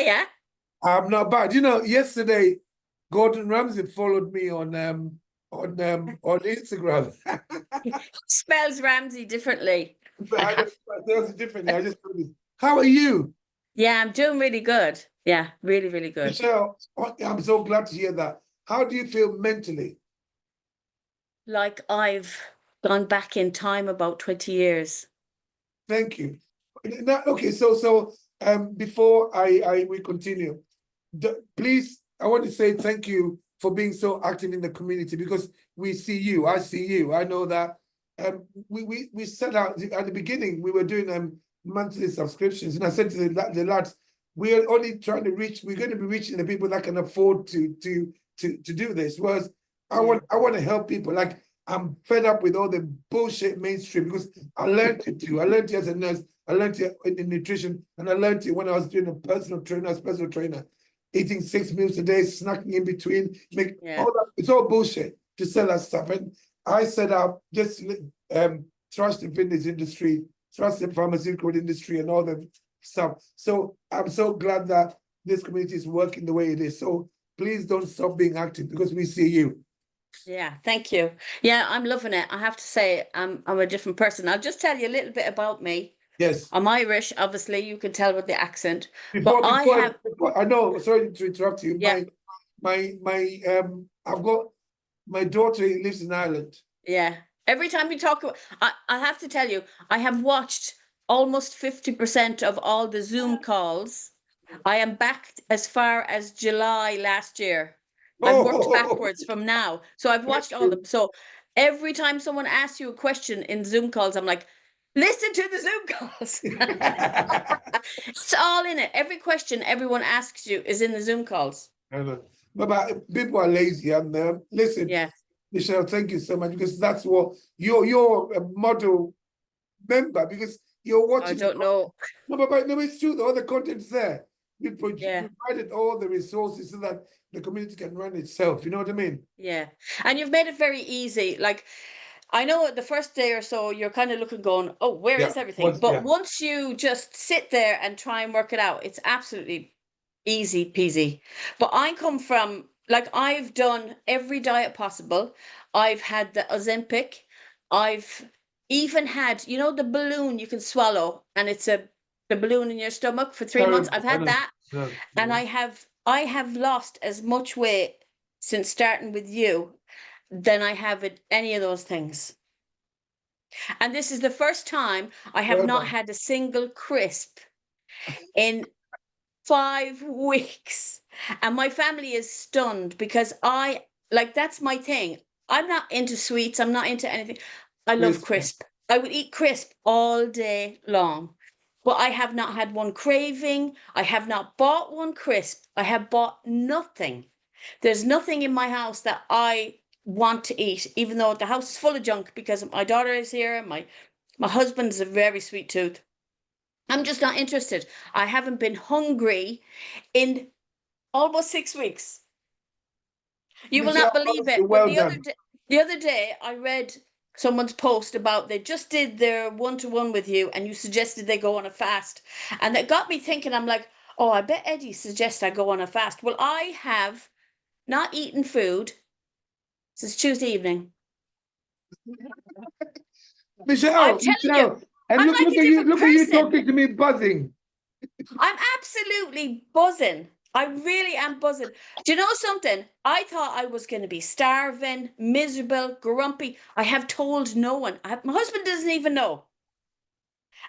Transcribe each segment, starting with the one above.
yeah. I'm not bad. You know, yesterday Gordon Ramsay followed me on Instagram. Spells Ramsey differently. There's a different. I just told you. How are you, Yeah, I'm doing really good. Yeah, really, really good. Michelle? I'm so glad to hear that. How do you feel mentally? Like I've gone back in time about 20 years. Thank you. Now, okay, before we continue, please, I want to say thank you for being so active in the community because we see you. I see you. I know that we set out at the beginning. We were doing monthly subscriptions, and I said to the lads, we are only trying to reach. We're going to be reaching the people that can afford to do this. Whereas I want to help people. Like I'm fed up with all the bullshit mainstream because I learned it too. I learned it as a nurse. I learned it in nutrition, and I learned it when I was doing a personal trainer, eating 6 meals a day, snacking in between, all that. It's all bullshit to sell that stuff. And I set up just trust the fitness industry, trust the pharmaceutical industry, and all the stuff. So I'm so glad that this community is working the way it is. So please don't stop being active because we see you. Yeah, thank you. Yeah, I'm loving it. I have to say, I'm a different person. I'll just tell you a little bit about me. Yes. I'm Irish, obviously, you can tell with the accent. Before I know, sorry to interrupt you. Yeah. I've got my daughter lives in Ireland. Yeah. Every time you talk, I have to tell you, I have watched almost 50% of all the Zoom calls. I am back as far as July last year. I've worked backwards from now. So I've watched all of them. So every time someone asks you a question in Zoom calls, I'm like, listen to the Zoom calls. It's all in it. Every question everyone asks you is in the Zoom calls. I know. But people are lazy and listen. Yeah. Michelle, thank you so much because that's what you're a model member because you're watching. I don't know. No, it's true. All the content's there. We provided all the resources so that the community can run itself. You know what I mean? Yeah. And you've made it very easy. Like, I know the first day or so, you're kind of looking going, oh, where is everything? But once you just sit there and try and work it out, it's absolutely easy peasy. But I come from, like, I've done every diet possible. I've had the Ozempic. I've even had, you know, the balloon you can swallow and it's the balloon in your stomach for 3 months. I've had that. And I have lost as much weight since starting with you than I have with any of those things. And this is the first time I have not had a single crisp in 5 weeks. And my family is stunned because that's my thing. I'm not into sweets. I'm not into anything. I love crisp. I would eat crisp all day long. But I have not had one craving. I have not bought one crisp. I have bought nothing. There's nothing in my house that I want to eat, even though the house is full of junk because my daughter is here. My husband's a very sweet tooth. I'm just not interested. I haven't been hungry in almost 6 weeks. You will not believe it. But the other day, I read someone's post about they just did their one-to-one with you and you suggested they go on a fast. And that got me thinking, I'm like, oh, I bet Eddie suggests I go on a fast. Well, I have not eaten food since Tuesday evening. Michelle, and look at you talking to me buzzing. I'm absolutely buzzing. I really am buzzing. Do you know something? I thought I was going to be starving, miserable, grumpy. I have told no one. My husband doesn't even know.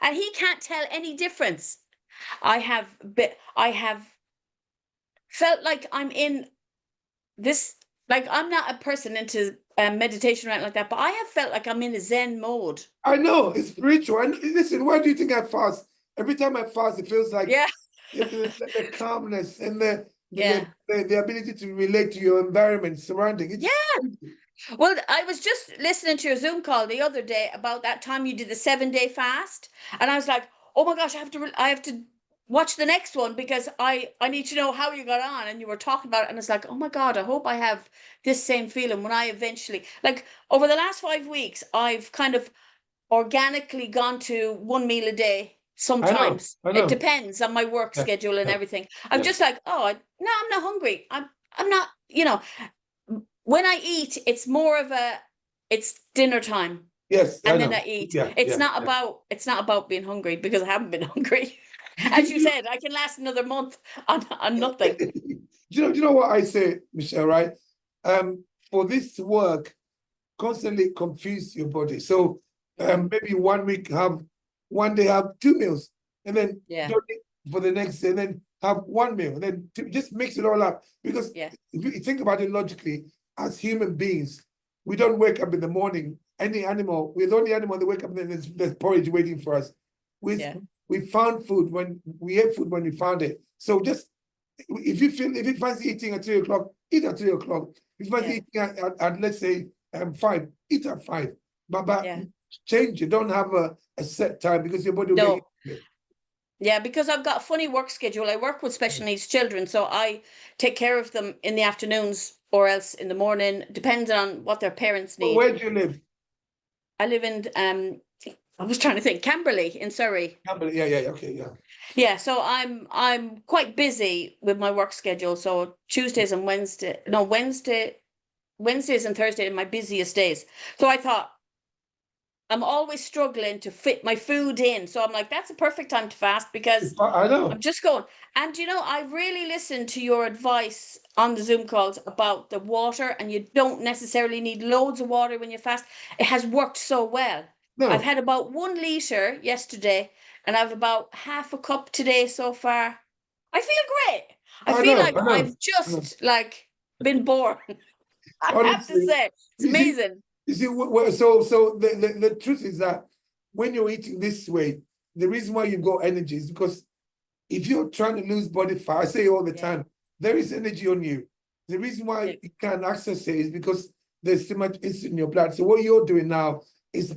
And he can't tell any difference. I have felt like I'm in this, like I'm not a person into meditation or anything like that, but I have felt like I'm in a Zen mode. I know, it's spiritual. And listen, why do you think I fast? Every time I fast, it feels like the calmness and the ability to relate to your environment, surrounding. Well, I was just listening to your Zoom call the other day about that time you did the 7-day fast, and I was like, oh my gosh, I have to watch the next one because I need to know how you got on. And you were talking about it, and it's like, oh my God, I hope I have this same feeling when I eventually, like over the last 5 weeks, I've kind of organically gone to 1 meal a day sometimes. I know. It depends on my work schedule and everything. I'm just like, oh, no, I'm not hungry. I'm not, you know, when I eat, it's more of it's dinner time. Yes, and I then know. I eat. It's not about being hungry, because I haven't been hungry. As you said, I can last another month on nothing. Do you know what I say, Michelle, right? For this to work, constantly confuse your body. So maybe 1 week one day have 2 meals, and then don't eat for the next day, and then have 1 meal, and then just mix it all up. Because if you think about it logically, as human beings, we don't wake up in the morning. Any animal, we're the only animal that wake up and then there's porridge waiting for us. We found food when we ate food when we found it. So just if you fancy eating at 3 o'clock, eat at 3 o'clock. If you fancy eating at let's say 5, eat at 5. But change it. Don't have a set time, because your body will get it. Yeah, because I've got a funny work schedule. I work with special needs children, so I take care of them in the afternoons or else in the morning, depending on what their parents need. Where do you live? I live in I was trying to think, Camberley in Surrey. Camberley, yeah, okay, yeah. Yeah, so I'm quite busy with my work schedule. So Tuesdays and Wednesdays and Thursdays are my busiest days. So I thought, I'm always struggling to fit my food in. So I'm like, that's a perfect time to fast, because I know. I'm just going. And I really listened to your advice on the Zoom calls about the water, and you don't necessarily need loads of water when you fast. It has worked so well. No. I've had about 1 liter yesterday, and I've about half a cup today so far. I feel great. I feel like I've just been born. I have to say, it's amazing. You see, so the truth is that when you're eating this way, the reason why you've got energy is because if you're trying to lose body fat, I say all the time, there is energy on you. The reason why you can't access it is because there's too much insulin in your blood. So what you're doing now is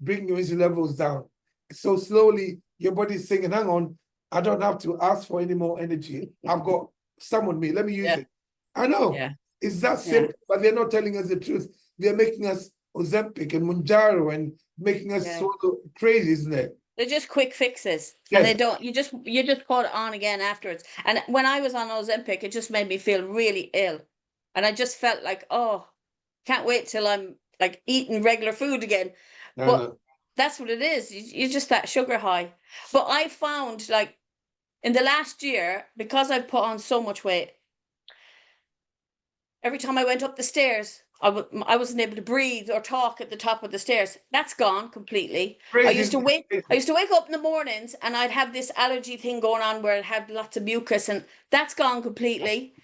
bringing your insulin levels down. So slowly, your body is saying, hang on, I don't have to ask for any more energy. I've got some on me. Let me use it. I know. Yeah. It's that simple, but they're not telling us the truth. They're making us Ozempic and Mounjaro and making us sort of crazy, isn't it? They're just quick fixes, and they don't. You just put it on again afterwards. And when I was on Ozempic, it just made me feel really ill, and I just felt like, oh, can't wait till I'm like eating regular food again. But that's what it is. You're just that sugar high. But I found, like, in the last year, because I've put on so much weight, every time I went up the stairs, I wasn't able to breathe or talk at the top of the stairs. That's gone completely. I used to wake up in the mornings, and I'd have this allergy thing going on where I'd have lots of mucus, and that's gone completely.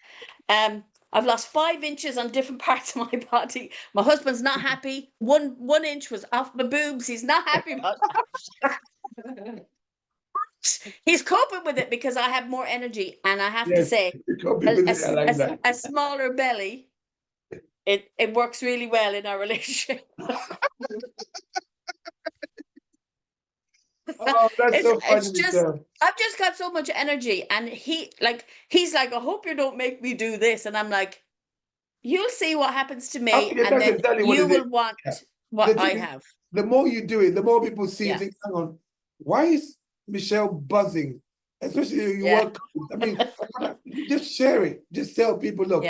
I've lost 5 inches on different parts of my body. My husband's not happy. One inch was off my boobs. He's not happy about that. He's coping with it because I have more energy, and I have to say, a smaller belly, it works really well in our relationship. Oh, that's so funny. I've just got so much energy, and he's like, I hope you don't make me do this, and I'm like, you'll see what happens to me, and then you will want what I have. The more you do it, the more people see and think, hang on, why is Michelle buzzing? Especially you work. I mean, just share it. Just tell people, look,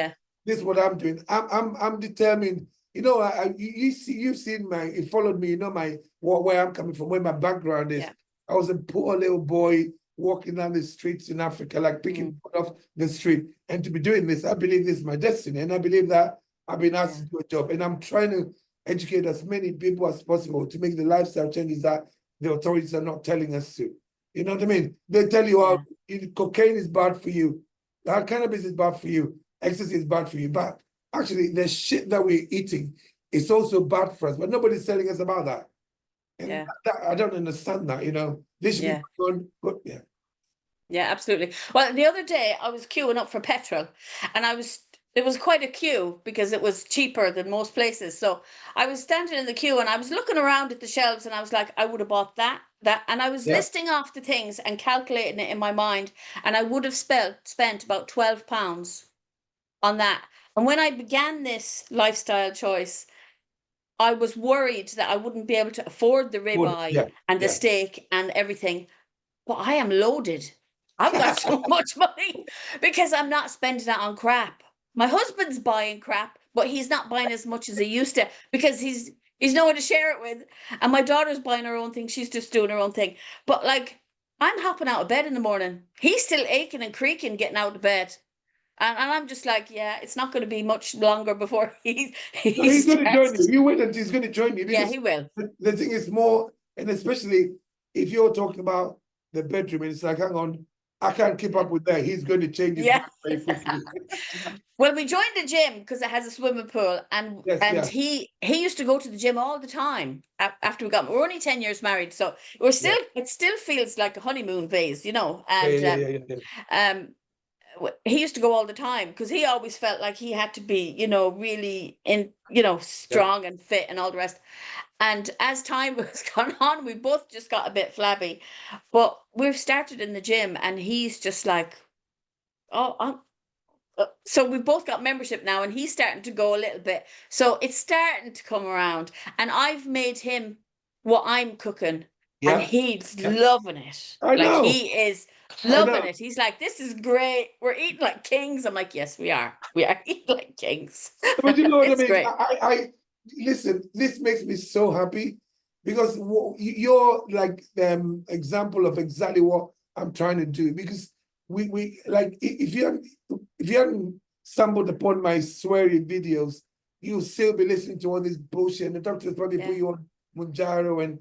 this is what I'm doing. I'm determined. You know, you've seen you followed me. You know where I'm coming from, where my background is. I was a poor little boy walking down the streets in Africa, like picking food off the street. And to be doing this, I believe this is my destiny, and I believe that I've been asked to do a job, and I'm trying to educate as many people as possible to make the lifestyle changes that the authorities are not telling us to. You know what I mean? They tell you, cocaine is bad for you, cannabis is bad for you, ecstasy is bad for you, but actually the shit that we're eating is also bad for us, but nobody's telling us about that. And I don't understand that, you know. This should be going, Yeah, absolutely. Well, the other day I was queuing up for petrol, and it was quite a queue because it was cheaper than most places. So I was standing in the queue, and I was looking around at the shelves, and I was like, I would have bought that. And I was listing off the things and calculating it in my mind, and I would have spent about £12 on that. And when I began this lifestyle choice, I was worried that I wouldn't be able to afford the ribeye and the steak and everything. but I am loaded. I've got so much money because I'm not spending it on crap. My husband's buying crap, but he's not buying as much as he used to because he's no one to share it with. And my daughter's buying her own thing. She's just doing her own thing. But like, I'm hopping out of bed in the morning. He's still aching and creaking getting out of bed. And I'm just like, yeah, it's not going to be much longer before he He's going to join you. starts. You wait until he's going to join you. Yeah, he will. The thing is more, and especially if you're talking about the bedroom, and it's like, hang on, I can't keep up with that. He's going to change his mind very quickly. Well, we joined the gym because it has a swimming pool, and he used to go to the gym all the time after we got married. We're only 10 years married, so we're still it still feels like a honeymoon phase, you know. And he used to go all the time because he always felt like he had to be, you know, really strong and fit and all the rest. And as time has gone on, we both just got a bit flabby. But we've started in the gym, and he's just like, oh, so we've both got membership now, and he's starting to go a little bit. So it's starting to come around. And I've made him what I'm cooking, and he's loving it. I know. He is loving it. He's like, this is great. We're eating like kings. I'm like, yes, we are. We are eating like kings. But you know what I mean? Great. I listen, this makes me so happy because you're like the example of exactly what I'm trying to do. Because we like, if you hadn't stumbled upon my swearing videos, you'll still be listening to all this bullshit, and the doctors probably put you on Mounjaro and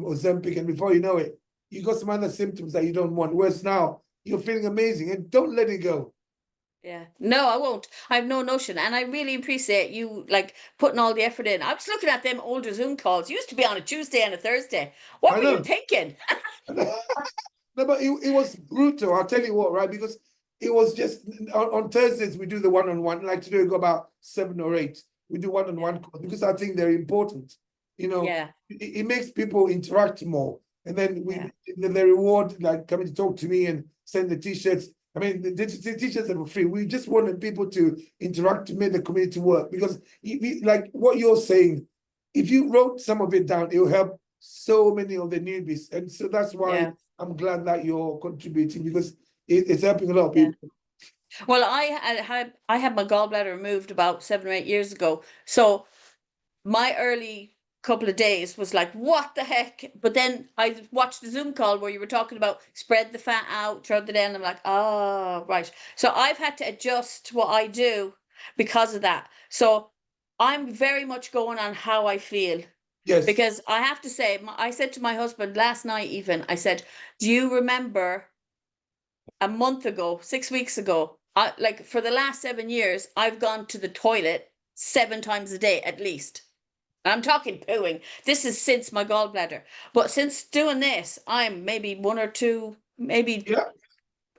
Ozempic, and before you know it, you got some other symptoms that you don't want. Whereas now you're feeling amazing, and don't let it go. Yeah, no, I won't. I have no notion, and I really appreciate you like putting all the effort in. I was looking at them older Zoom calls. Used to be on a Tuesday and a Thursday. What were you thinking? No, but it was brutal. I'll tell you what, right? Because it was just on Thursdays we do the one-on-one. Like today we got about 7 or 8. We do one-on-one calls because I think they're important. You know, it makes people interact more, and then the reward, like coming to talk to me and send the t-shirts. I mean, the t-shirts are free. We just wanted people to interact to make the community work, because like what you're saying, if you wrote some of it down, it will help so many of the newbies, and so that's why I'm glad that you're contributing, because it's helping a lot of people. Well, I had my gallbladder removed about 7 or 8 years ago, so my early couple of days was like, what the heck? But then I watched the Zoom call where you were talking about spread the fat out throughout the day, and I'm like, oh, right. So I've had to adjust what I do because of that. So I'm very much going on how I feel. Yes. Because I have to say, I said to my husband last night even, I said, do you remember a month ago, 6 weeks ago, like for the last 7 years, I've gone to the toilet 7 times a day at least. I'm talking pooing. This is since my gallbladder. But since doing this, I'm maybe 1 or 2, maybe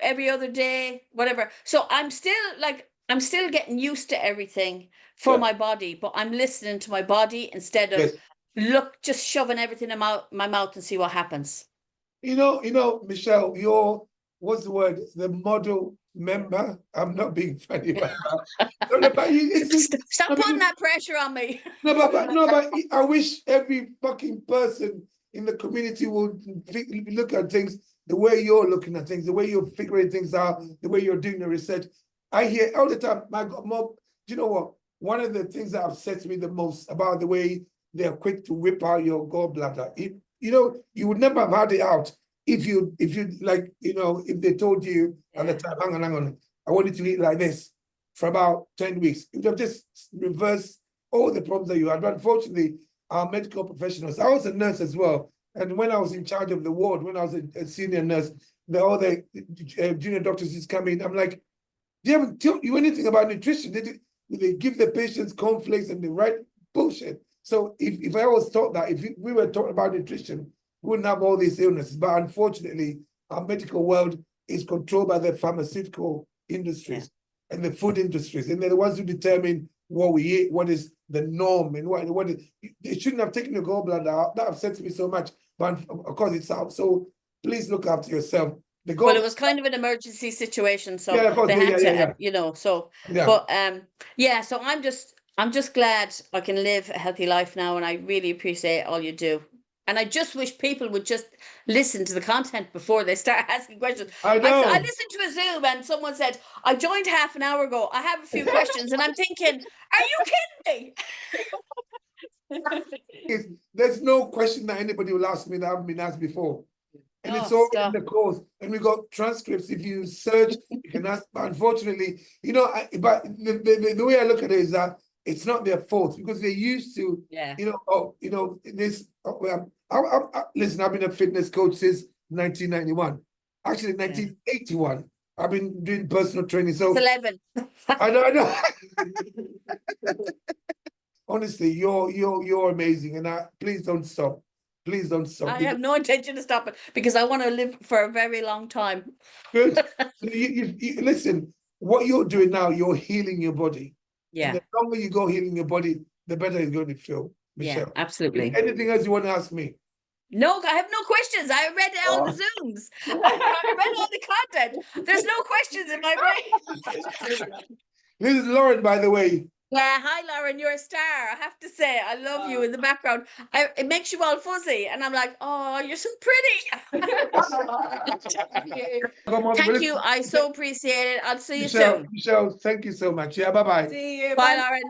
every other day, whatever. So I'm still getting used to everything for my body, but I'm listening to my body instead of just shoving everything in my mouth and see what happens. You know, Michelle, you're, what's the word? The model member. I'm not being funny about that. No, but Stop putting that pressure on me. But I wish every fucking person in the community would look at things the way you're looking at things, the way you're figuring things out, the way you're doing the research. I hear all the time, my God, Mom, do you know what? One of the things that upsets me the most about the way they're quick to whip out your gallbladder. You would never have had it out if you like, if they told you at the time, hang on, I want you to eat like this for about 10 weeks. It would have just reversed all the problems that you had. But unfortunately, our medical professionals, I was a nurse as well. And when I was in charge of the ward, when I was a senior nurse, all the junior doctors just come in. I'm like, they haven't told you anything about nutrition. They give the patients cornflakes and the right bullshit. So if I was taught that, if we were taught about nutrition, we wouldn't have all these illnesses. But unfortunately, our medical world is controlled by the pharmaceutical industries and the food industries. And they're the ones who determine what we eat, what is the norm, and what they shouldn't have taken your gallbladder out. That upsets me so much. But of course, it's out. So please look after yourself. Well, it was kind of an emergency situation, so they had to, so. But so I'm just glad I can live a healthy life now, and I really appreciate all you do. And I just wish people would just listen to the content before they start asking questions. I know. I listened to a Zoom and someone said, I joined half an hour ago. I have a few questions. And I'm thinking, are you kidding me? There's no question that anybody will ask me that haven't been asked before. And it's Oh, all stop. in the course. And we got transcripts. If you search, you can ask. But unfortunately, you know, but the way I look at it is that it's not their fault because they're used to, Yeah. you know, this. Listen, I've been a fitness coach since 1991. Actually, 1981. I've been doing personal training. So It's 11. I know. Honestly, you're amazing, and please don't stop. Please don't stop. I have no intention to stop it because I want to live for a very long time. Good. you listen. What you're doing now, you're healing your body. Yeah. And the longer you go healing your body, the better it's going to feel. Michelle. Yeah, absolutely. Anything else you want to ask me? No, I have no questions. I read all the Zooms. I read all the content. There's no questions in my brain. This is Lauren, by the way. Yeah, hi Lauren, you're a star. I have to say, I love you in the background. It makes you all fuzzy, and I'm like, oh, you're so pretty. Thank you. I so appreciate it. I'll see you soon. Michelle, thank you so much. Yeah, bye-bye. See you. Bye, Lauren.